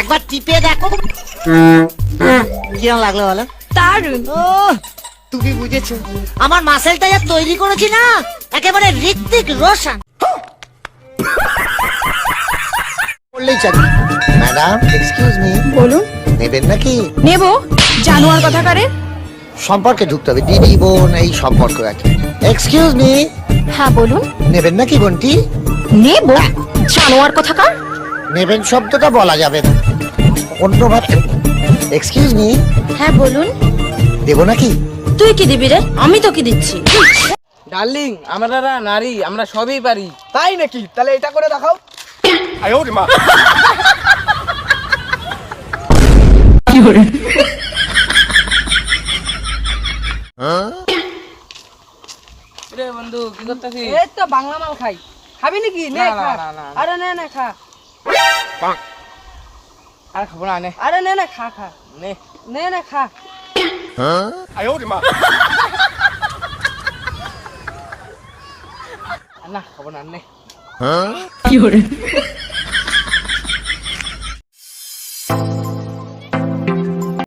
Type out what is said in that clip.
একবার টিপে দেখো। কিরম লাগলো বলো? দারুণ। ও তুমি বুঝেছো, আমার মাসেলটা যা তৈরি করেছি না, একেবারে ঋত্বিক রোশন। বললেই চাকরি। ম্যাডাম এক্সকিউজ মি, বলুন। নেবেন নাকি? নেব। জানোয়ার কথাকারে। সম্পর্কে ঢুকতে হবে, দিদি বোন এই সম্পর্ক আছে। এক্সকিউজ মি, হ্যাঁ বলুন। নেবেন নাকি বোনটি? নেব। জানোয়ার কথাকার। নেবেন শব্দটা বলা যাবে না, অন্যভাবে। এক্সকিউজ মি, হ্যাঁ বলুন। দেবো নাকি? তুই কি দিবি রে? আমি তো কি দিচ্ছি। ডার্লিং, আমরা নারী, আমরা সবই পারি। তাই নাকি? তাহলে এটা করে দেখাও। রে বন্ধু, কি করতেছিস? এই তো বাংলা মাল খাই। খাবি নাকি? নে না, খা। না, না, না। আরে নে নে খা। আর খাবো না, নে আরে নে নে খা খা। নে। নে নে খা। না খাবো না, নে।